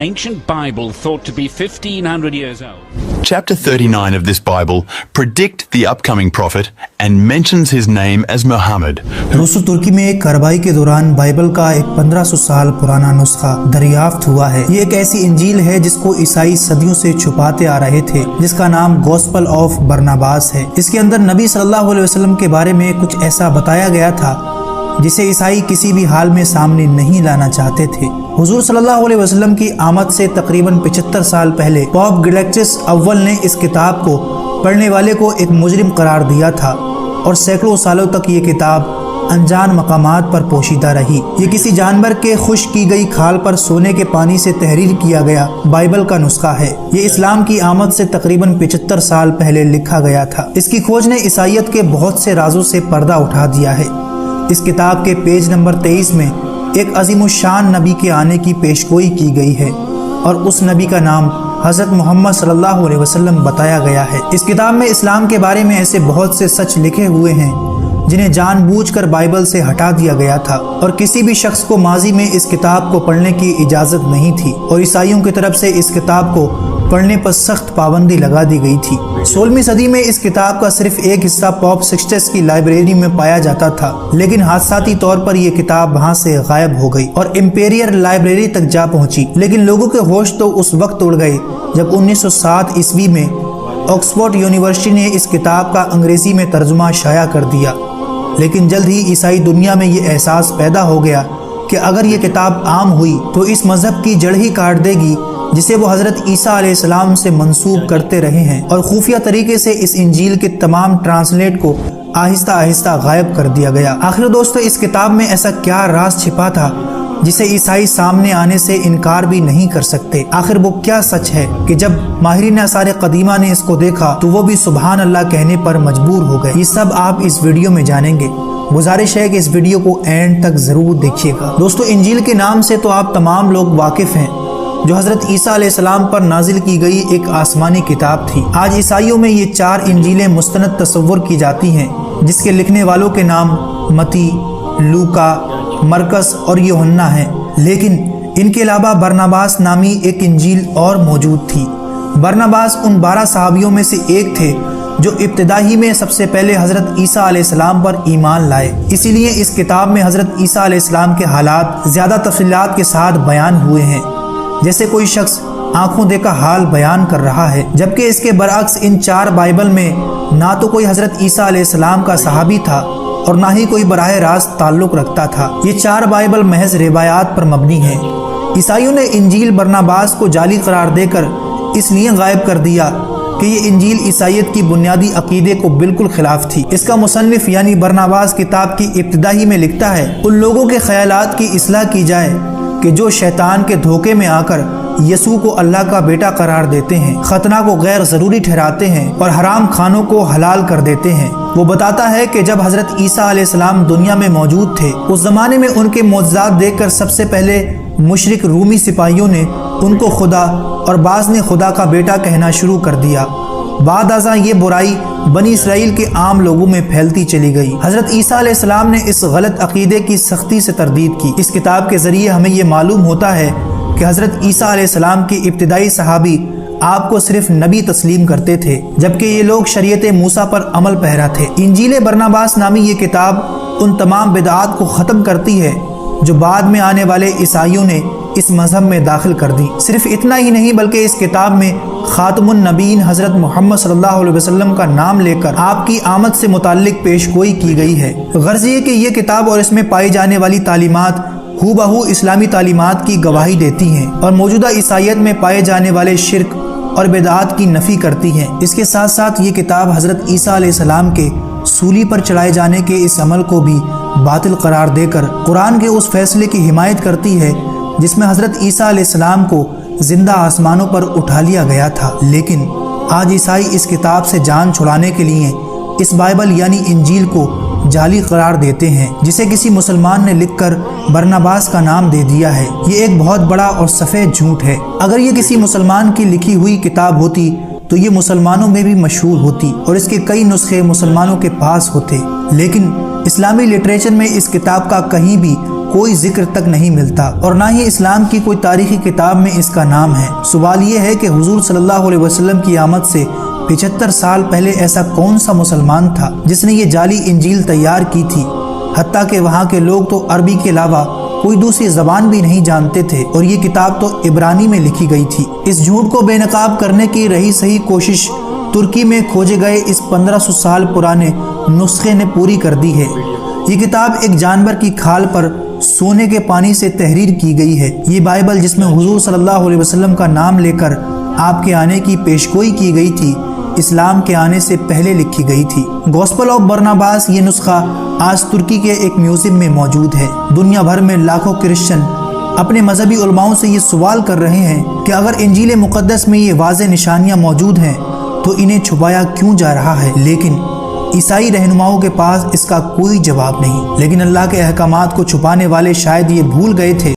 Ancient Bible thought to be 1500 years old. Chapter 39 of this Bible predict the upcoming prophet and mentions his name as Muhammad. रूस तुर्की में एक कार्रवाई के दौरान Bible का एक 1500 साल पुराना नुस्खा दरियाफ्त हुआ है। ये एक ऐसी इंजील है जिसको ईसाई सदियों से छुपाते आ रहे थे, जिसका नाम गॉस्पल ऑफ बरनबास है। इसके अंदर नबी सल्लल्लाहु अलैहि वसल्लम के बारे में कुछ ऐसा बताया गया था जिसे ईसाई किसी भी हाल में सामने नहीं लाना चाहते थे। हुजूर सल्लल्लाहु अलैहि वसल्लम की आमद से तकरीबन 75 साल पहले पोप ग्लेक्सिस अव्वल ने इस किताब को पढ़ने वाले को एक मुजरिम करार दिया था और सैकड़ों सालों तक ये किताब अनजान मकामात पर पोशीदा रही। ये किसी जानवर के खुश की गई खाल पर सोने के पानी से तहरीर किया गया बाइबल का नुस्खा है। ये इस्लाम की आमद से तकरीबन 75 साल पहले लिखा गया था। इसकी खोज ने ईसाइयत के बहुत से राजों से पर्दा उठा दिया है। इस किताब के पेज नंबर 23 में एक अजीमुशान नबी के आने की पेशगोई की गई है और उस नबी का नाम हज़रत मोहम्मद सल्लल्लाहु अलैहि वसल्लम बताया गया है। इस किताब में इस्लाम के बारे में ऐसे बहुत से सच लिखे हुए हैं जिन्हें जानबूझकर बाइबल से हटा दिया गया था और किसी भी शख्स को माजी में इस किताब को पढ़ने की इजाज़त नहीं थी और ईसाइयों की तरफ से इस किताब को पढ़ने पर सख्त पाबंदी लगा दी गई थी। 16वीं सदी में इस किताब का सिर्फ एक हिस्सा पोप सिक्सटस की लाइब्रेरी में पाया जाता था, लेकिन हादसाती तौर पर यह किताब वहां से गायब हो गई और इम्पीरियल लाइब्रेरी तक जा पहुंची। लेकिन लोगों के होश तो उस वक्त उड़ गए जब 1907 ईस्वी में ऑक्सफोर्ड यूनिवर्सिटी ने इस किताब का अंग्रेजी में तर्जुमा शाया कर दिया। लेकिन जल्द ही ईसाई दुनिया में ये एहसास पैदा हो गया कि अगर ये किताब आम हुई तो इस मजहब की जड़ ही काट देगी जिसे वो हज़रत ईसा अलैहिस्सलाम से मंसूब करते रहे हैं, और खुफिया तरीके से इस इंजील के तमाम ट्रांसलेट को आहिस्ता आहिस्ता गायब कर दिया गया। आखिर दोस्तों, इस किताब में ऐसा क्या राज छिपा था जिसे ईसाई सामने आने से इनकार भी नहीं कर सकते? आखिर वो क्या सच है कि जब माहिरीन आसार कदीमा ने इसको देखा तो वो भी सुभान अल्लाह कहने पर मजबूर हो गए? ये सब आप इस वीडियो में जानेंगे। गुजारिश है कि इस वीडियो को एंड तक जरूर देखिएगा। दोस्तों, इंजील के नाम से तो आप तमाम लोग वाकिफ हैं, जो हज़रत ईसा अलैहिस्सलाम पर नाजिल की गई एक आसमानी किताब थी। आज ईसाइयों में ये 4 इंजीलें मुस्तनद तस्वुर की जाती हैं, जिसके लिखने वालों के नाम मती, लूका, मरकस और यूहन्ना हैं। लेकिन इनके अलावा बरनबास नामी एक इंजील और मौजूद थी। बरनबास उन 12 सहाबियों में से एक थे जो इब्तिदाई में सबसे पहले हज़रत ईसा अलैहिस्सलाम पर ईमान लाए। इसीलिए इस किताब में हज़रत ईसा अलैहिस्सलाम के हालात ज़्यादा तफसीलात के साथ बयान हुए हैं, जैसे कोई शख्स आंखों देखा हाल बयान कर रहा है। जबकि इसके बरअक्स इन 4 बाइबल में ना तो कोई हज़रत ईसा अलैहिस्सलाम का सहाबी था और ना ही कोई बराह रास्त ताल्लुक़ रखता था। ये 4 बाइबल महज रिवायात पर मबनी है। ईसाइयों ने इंजील बरनबास को जाली करार देकर इसलिए गायब कर दिया कि ये इंजील ईसाइयत की बुनियादी अकीदे को बिल्कुल खिलाफ थी। इसका मुसन्निफ यानी बरनबास किताब की इब्तिदाई में लिखता है, उन लोगों के ख्यालात की इस्लाह की जाए कि जो शैतान के धोखे में आकर यसू को अल्लाह का बेटा करार देते हैं, खतना को गैर ज़रूरी ठहराते हैं और हराम खानों को हलाल कर देते हैं। वो बताता है कि जब हज़रत ईसा अलैहिस्सलाम दुनिया में मौजूद थे, उस ज़माने में उनके मोज़ात देखकर सबसे पहले मुशरिक रूमी सिपाहियों ने उनको खुदा और बाज़ ने खुदा का बेटा कहना शुरू कर दिया। बाद आज़ा ये बुराई बनी इसराइल के आम लोगों में फैलती चली गई। हज़रत ईसा अलैहिस्सलाम ने इस गलत अकीदे की सख्ती से तरदीद की। इस किताब के ज़रिए हमें ये मालूम होता है कि हज़रत ईसा अलैहिस्सलाम की इब्तिदाई सहाबी आपको सिर्फ नबी तस्लीम करते थे, जबकि ये लोग शरीयत मूसा पर अमल पहरा थे। इंजील बरनबास नामी ये किताब उन तमाम बिदआत को ख़त्म करती है जो बाद में आने वाले ईसाइयों ने इस मजहब में दाखिल कर दी। सिर्फ इतना ही नहीं बल्कि इस किताब में खातमुन नबीन हज़रत मोहम्मद सल्लल्लाहु अलैहि वसल्लम का नाम लेकर आपकी आमद से मुताल्लिक पेशगोई की गई है। गर्ज़ ये कि ये किताब और इसमें पाई जाने वाली तालीमात हूबहू इस्लामी तालीमात की गवाही देती हैं और मौजूदा ईसाइयत में पाए जाने वाले शिरक और बिदआत की नफ़ी करती हैं। इसके साथ साथ ये किताब हज़रत ईसा अलैहिस्सलाम के सूली पर चढ़ाए जाने के इस अमल को भी बातिल करार देकर कुरान के उस फैसले की हिमायत करती है जिसमें हज़रत ईसा अलैहिस्सलाम को जिंदा आसमानों पर उठा लिया गया था। लेकिन आज ईसाई इस किताब से जान छुड़ाने के लिए इस बाइबल यानी इंजील को जाली करार देते हैं, जिसे किसी मुसलमान ने लिखकर बरनबास का नाम दे दिया है। ये एक बहुत बड़ा और सफ़ेद झूठ है। अगर ये किसी मुसलमान की लिखी हुई किताब होती तो ये मुसलमानों में भी मशहूर होती और इसके कई नुस्खे मुसलमानों के पास होते, लेकिन इस्लामी लिटरेचर में इस किताब का कहीं भी کوئی ذکر تک نہیں ملتا اور نہ ہی اسلام کی کوئی تاریخی کتاب میں اس کا نام ہے۔ سوال یہ ہے کہ حضور صلی اللہ علیہ وسلم کی آمد سے 75 سال پہلے ایسا کون سا مسلمان تھا جس نے یہ جعلی انجیل تیار کی تھی؟ حتیٰ کہ وہاں کے لوگ تو عربی کے علاوہ کوئی دوسری زبان بھی نہیں جانتے تھے اور یہ کتاب تو عبرانی میں لکھی گئی تھی۔ اس جھوٹ کو بے نقاب کرنے کی رہی صحیح کوشش ترکی میں کھوجے گئے اس 1500 سال پرانے نسخے نے پوری کر دی ہے۔ یہ کتاب ایک جانور کی کھال پر سونے کے پانی سے تحریر کی گئی ہے۔ یہ بائبل جس میں حضور صلی اللہ علیہ وسلم کا نام لے کر آپ کے آنے کی پیشگوئی کی گئی تھی، اسلام کے آنے سے پہلے لکھی گئی تھی۔ گوسپل آف برناباس یہ نسخہ آج ترکی کے ایک میوزیم میں موجود ہے۔ دنیا بھر میں لاکھوں کرسچن اپنے مذہبی علماؤں سے یہ سوال کر رہے ہیں کہ اگر انجیل مقدس میں یہ واضح نشانیاں موجود ہیں تو انہیں چھپایا کیوں جا رہا ہے؟ لیکن عیسائی رہنماؤں کے پاس اس کا کوئی جواب نہیں۔ لیکن اللہ کے احکامات کو چھپانے والے شاید یہ بھول گئے تھے